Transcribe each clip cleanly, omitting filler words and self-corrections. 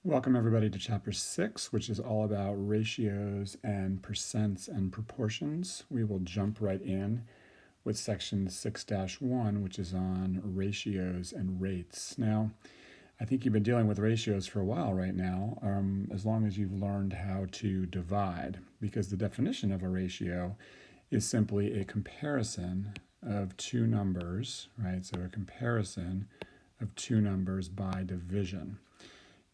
Welcome everybody to Chapter 6, which is all about ratios and percents and proportions. We will jump right in with section 6-1, which is on ratios and rates. Now, I think you've been dealing with ratios for a while right now, as long as you've learned how to divide, because the definition of a ratio is simply a comparison of two numbers, right? So a comparison of two numbers by division.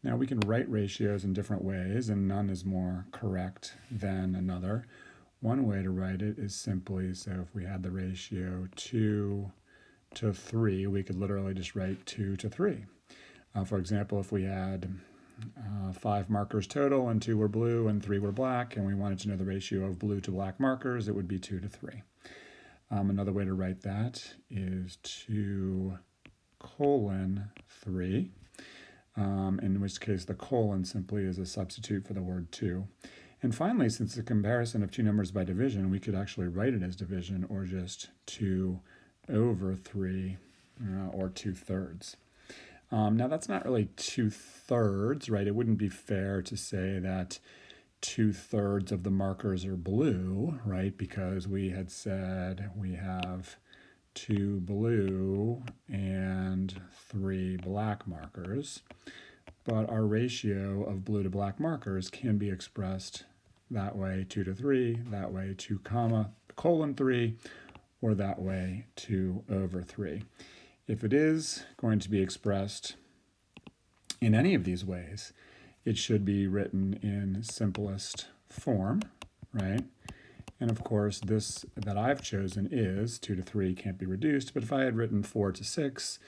Now we can write ratios in different ways, and none is more correct than another. One way to write it is simply, so if we had the ratio 2 to 3, we could literally just write 2 to 3. For example, if we had 5 markers total and 2 were blue and 3 were black, and we wanted to know the ratio of blue to black markers, it would be 2 to 3. Another way to write that is 2 colon 3. In which case the colon simply is a substitute for the word 2. And finally, since the comparison of two numbers by division, we could actually write it as division or just 2 over 3 or 2/3. Now that's not really 2/3, right? It wouldn't be fair to say that 2/3 of the markers are blue, right? Because we had said we have 2 blue and 3 black markers. But our ratio of blue to black markers can be expressed that way, 2 to 3, that way 2 colon 3, or that way 2 over 3. If it is going to be expressed in any of these ways, it should be written in simplest form, right? And of course, this that I've chosen is 2 to 3 can't be reduced, but if I had written 4 to 6,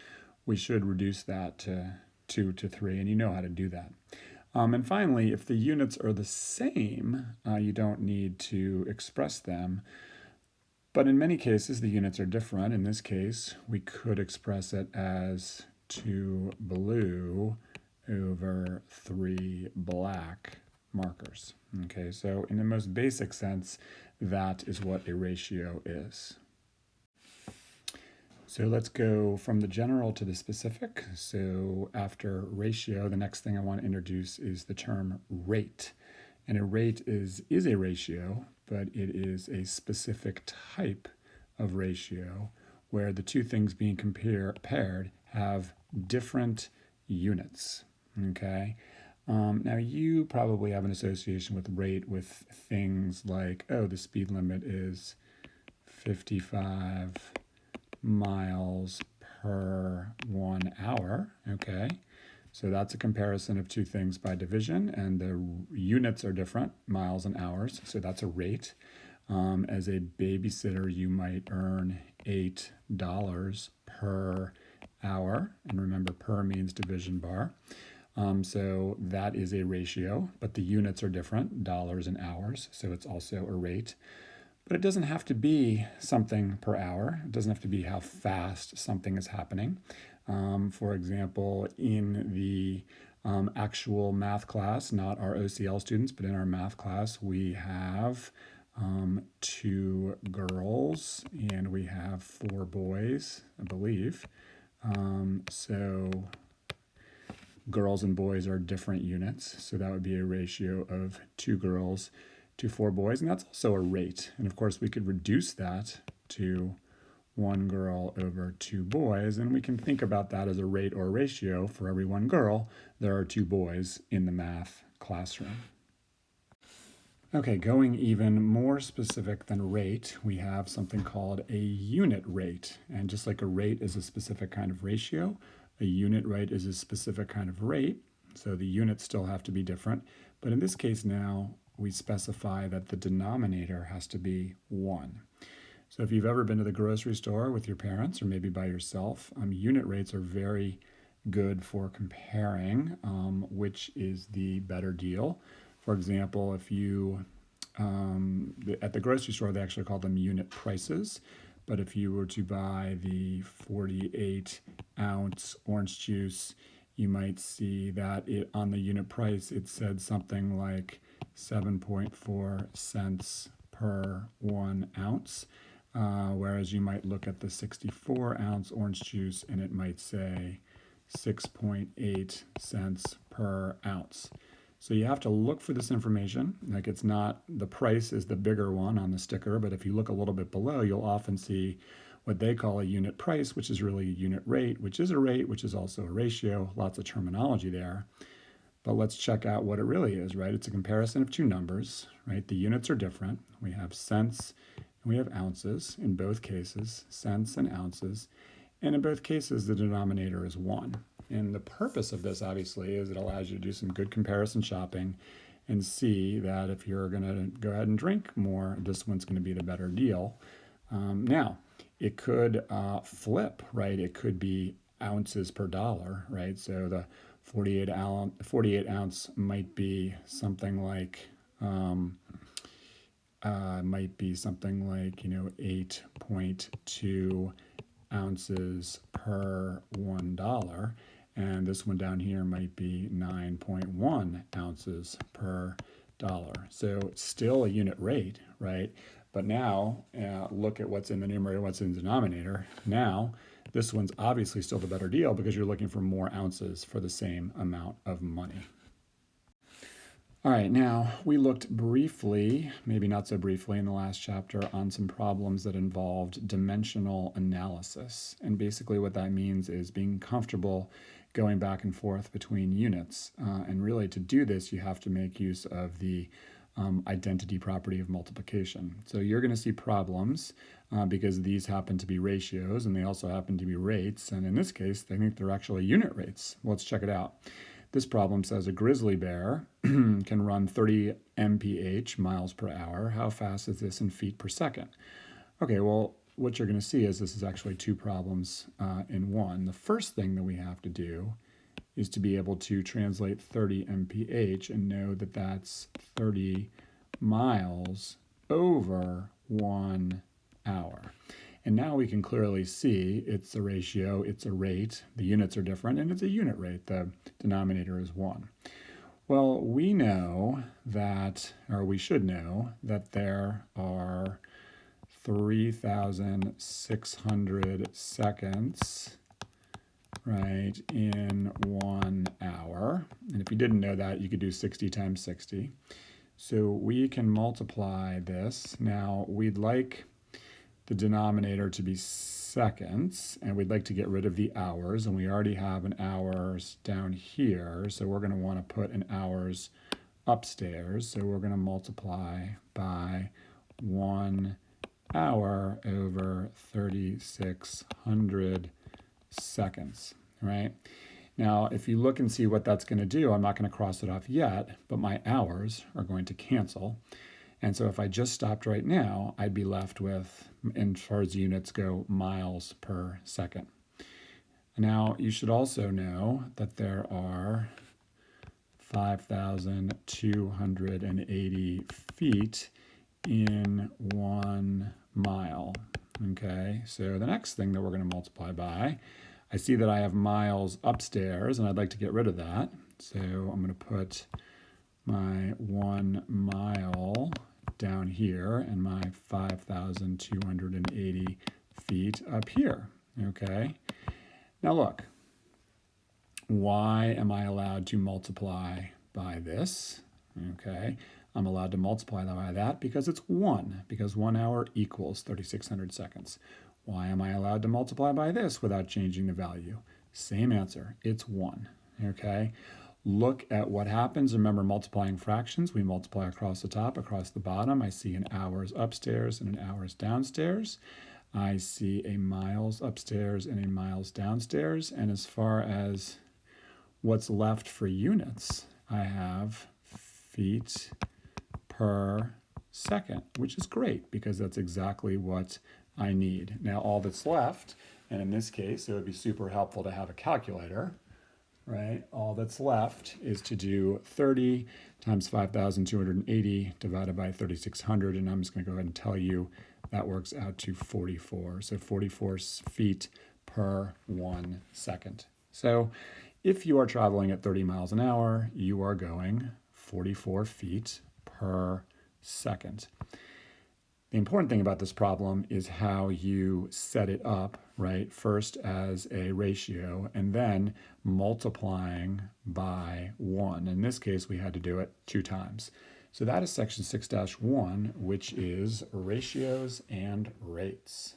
we should reduce that to 2 to 3, and you know how to do that. And finally, if the units are the same, you don't need to express them. But in many cases, the units are different. In this case, we could express it as 2 blue over 3 black markers. Okay, so in the most basic sense, that is what a ratio is. So let's go from the general to the specific. So after ratio, the next thing I want to introduce is the term rate. And a rate is a ratio, but it is a specific type of ratio where the two things being paired have different units, okay? Now you probably have an association with rate with things like, oh, the speed limit is 55 miles per 1 hour, okay? So that's a comparison of two things by division, and the units are different, miles and hours, so that's a rate. As a babysitter, you might earn $8 per hour, and remember per means division bar. So that is a ratio, but the units are different, dollars and hours, so it's also a rate. But it doesn't have to be something per hour. It doesn't have to be how fast something is happening. For example, in the actual math class, not our OCL students, but in our math class, we have 2 girls and we have 4 boys, I believe. So girls and boys are different units, so that would be a ratio of 2 girls to 4 boys, and that's also a rate. And of course, we could reduce that to 1 girl over 2 boys, and we can think about that as a rate or ratio. For every 1 girl, there are 2 boys in the math classroom. Okay, going even more specific than rate, we have something called a unit rate. And just like a rate is a specific kind of ratio, a unit rate is a specific kind of rate, so the units still have to be different. But in this case now, we specify that the denominator has to be 1. So if you've ever been to the grocery store with your parents or maybe by yourself, unit rates are very good for comparing which is the better deal. For example, if you, at the grocery store, they actually call them unit prices. But if you were to buy the 48-ounce orange juice, you might see that on the unit price, it said something like 7.4 cents per 1 ounce. Whereas you might look at the 64-ounce orange juice and it might say 6.8 cents per ounce. So you have to look for this information. Like, it's not, the price is the bigger one on the sticker, but if you look a little bit below, you'll often see what they call a unit price, which is really a unit rate, which is a rate, which is also a ratio. Lots of terminology there. But let's check out what it really is, right? It's a comparison of two numbers, right? The units are different. We have cents and we have ounces in both cases, cents and ounces. And in both cases, the denominator is 1. And the purpose of this, obviously, is it allows you to do some good comparison shopping and see that if you're going to go ahead and drink more, this one's going to be the better deal. Now, it could flip, right? It could be ounces per dollar, right? So the 48 ounce might be something like, 8.2 ounces per $1, and this one down here might be 9.1 ounces per dollar. So it's still a unit rate, right? But now look at what's in the numerator, what's in the denominator. Now this one's obviously still the better deal because you're looking for more ounces for the same amount of money. All right, now we looked briefly, maybe not so briefly in the last chapter, on some problems that involved dimensional analysis. And basically what that means is being comfortable going back and forth between units. And really to do this, you have to make use of the identity property of multiplication. So you're going to see problems because these happen to be ratios and they also happen to be rates. And in this case, I think they're actually unit rates. Let's check it out. This problem says a grizzly bear can run 30 mph, miles per hour. How fast is this in feet per second? Okay, well, what you're going to see is this is actually two problems in one. The first thing that we have to do is to be able to translate 30 mph and know that that's 30 miles over 1 hour. And now we can clearly see it's a ratio, it's a rate, the units are different, and it's a unit rate. The denominator is 1. Well, we know that, or we should know, that there are 3,600 seconds, right, in 1 hour. And if you didn't know that, you could do 60 times 60. So we can multiply this. Now, we'd like the denominator to be seconds, and we'd like to get rid of the hours, and we already have an hours down here, so we're going to want to put an hours upstairs. So we're going to multiply by 1 hour over 3,600 seconds, right? Now, if you look and see what that's going to do, I'm not going to cross it off yet, but my hours are going to cancel. And so if I just stopped right now, I'd be left with, as far as units go, miles per second. Now, you should also know that there are 5,280 feet in 1 mile. Okay, so the next thing that we're going to multiply by, I see that I have miles upstairs, and I'd like to get rid of that. So I'm going to put my 1 mile down here and my 5,280 feet up here, okay? Now look, why am I allowed to multiply by this? Okay, I'm allowed to multiply by that because it's 1, because 1 hour equals 3,600 seconds. Why am I allowed to multiply by this without changing the value? Same answer, it's 1, okay? Look at what happens. Remember, multiplying fractions, we multiply across the top, across the bottom. I see an hours upstairs and an hours downstairs. I see a miles upstairs and a miles downstairs. And as far as what's left for units, I have feet per second, which is great because that's exactly what I need. Now, all that's left, and in this case, it would be super helpful to have a calculator, right? All that's left is to do 30 times 5,280 divided by 3,600, and I'm just going to go ahead and tell you that works out to 44. So 44 feet per 1 second. So if you are traveling at 30 miles an hour, you are going 44 feet per second. The important thing about this problem is how you set it up, right? First as a ratio and then multiplying by 1. In this case, we had to do it 2 times. So that is section 6-1, which is ratios and rates.